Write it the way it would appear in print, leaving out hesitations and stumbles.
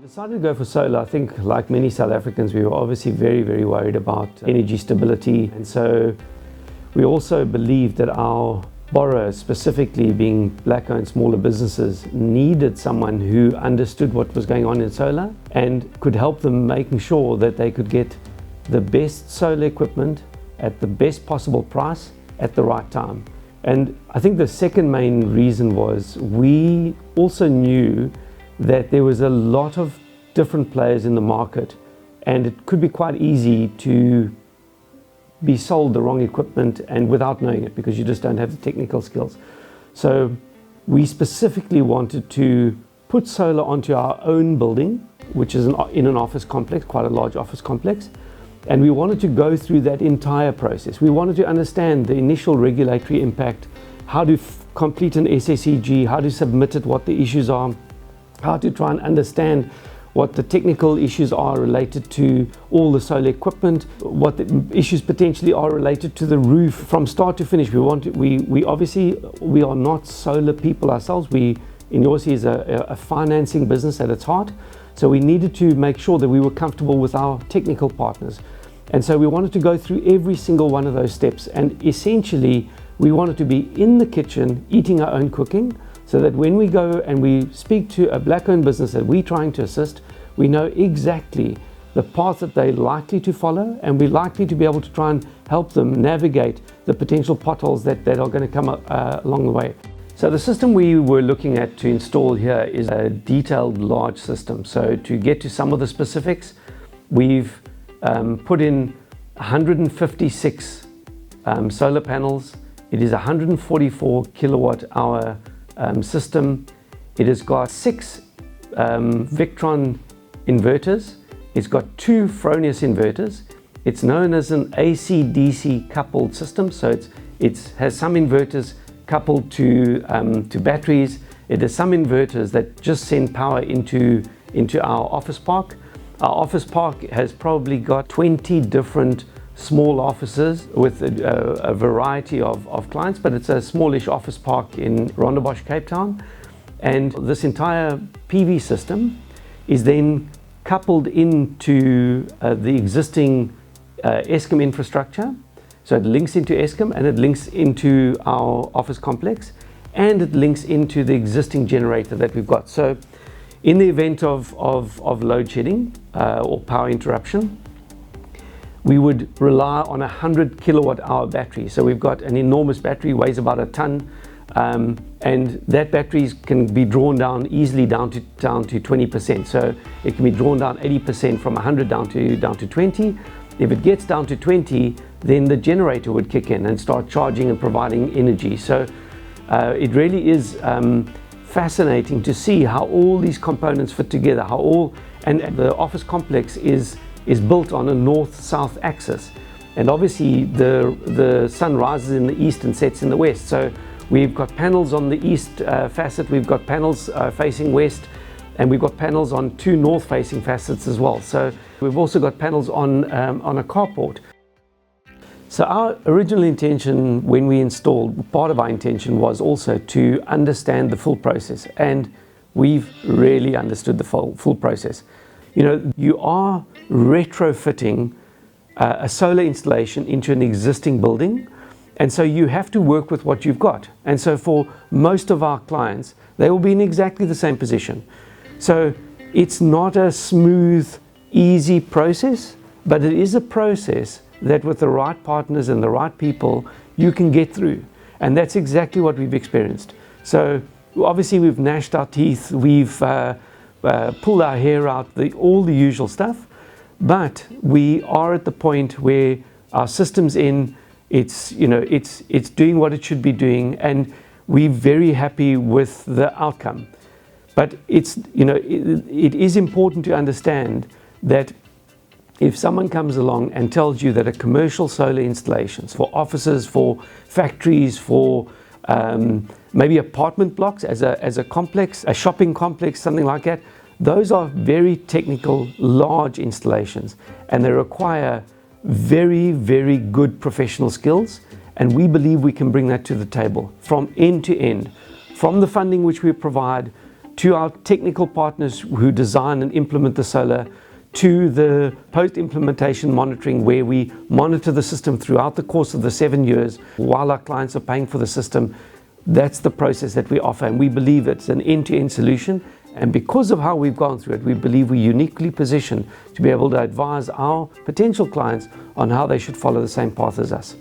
Decided to go for solar. I think, like many South Africans, we were obviously very, very worried about energy stability, and so we also believed that our borrowers, specifically being black-owned smaller businesses, needed someone who understood what was going on in solar and could help them making sure that they could get the best solar equipment at the best possible price at the right time. And I think the second main reason was we also knew that there was a lot of different players in the market, and it could be quite easy to be sold the wrong equipment and without knowing it, because you just don't have the technical skills. So we specifically wanted to put solar onto our own building, which is in an office complex, quite a large office complex, and we wanted to go through that entire process. We wanted to understand the initial regulatory impact, how to complete an SSEG, how to submit it, what the issues are, how to try and understand what the technical issues are related to all the solar equipment, what the issues potentially are related to the roof from start to finish. We obviously are not solar people ourselves. Inyosi is a financing business at its heart, so we needed to make sure that we were comfortable with our technical partners. And so we wanted to go through every single one of those steps, and essentially we wanted to be in the kitchen eating our own cooking, so that when we go and we speak to a black-owned business that we're trying to assist, we know exactly the path that they're likely to follow, and we're likely to be able to try and help them navigate the potential potholes that are going to come up along the way. So the system we were looking at to install here is a detailed large system. So to get to some of the specifics, we've put in 156 solar panels. It is a 144 kilowatt hour system. It has got 6 Victron inverters. It's got 2 Fronius inverters. It's known as an AC-DC coupled system, so it has some inverters coupled to batteries. It has some inverters that just send power into our office park. Our office park has probably got 20 different small offices with a variety of clients, but it's a smallish office park in Rondebosch, Cape Town. And this entire PV system is then coupled into the existing Eskom infrastructure. So it links into Eskom, and it links into our office complex, and it links into the existing generator that we've got. So in the event of load shedding or power interruption, we would rely on a 100 kilowatt hour battery. So we've got an enormous battery, weighs about a ton, and that battery can be drawn down easily down to 20%. So it can be drawn down 80% from 100 down to 20. If it gets down to 20, then the generator would kick in and start charging and providing energy. So it really is fascinating to see how all these components fit together, and the office complex is built on a north-south axis, and obviously the sun rises in the east and sets in the west. So we've got panels on the east facet, we've got panels facing west, and we've got panels on 2 north-facing facets as well. So we've also got panels on a carport. So our original intention when we installed, part of our intention was also to understand the full process, and we've really understood the full process. You know, you are retrofitting a solar installation into an existing building, and so you have to work with what you've got. And so for most of our clients, they will be in exactly the same position. So it's not a smooth, easy process, but it is a process that with the right partners and the right people, you can get through. And that's exactly what we've experienced. So obviously we've gnashed our teeth, we've pulled our hair out, all the usual stuff, but we are at the point where our system's in, it's doing what it should be doing, and we're very happy with the outcome. But it is important to understand that if someone comes along and tells you that a commercial solar installations for offices, for factories, for maybe apartment blocks as a complex, a shopping complex, something like that, those are very technical, large installations, and they require very, very good professional skills, and we believe we can bring that to the table from end to end, from the funding which we provide, to our technical partners who design and implement the solar, to the post-implementation monitoring, where we monitor the system throughout the course of the 7 years while our clients are paying for the system. That's the process that we offer, and we believe it's an end-to-end solution. And because of how we've gone through it, we believe we're uniquely positioned to be able to advise our potential clients on how they should follow the same path as us.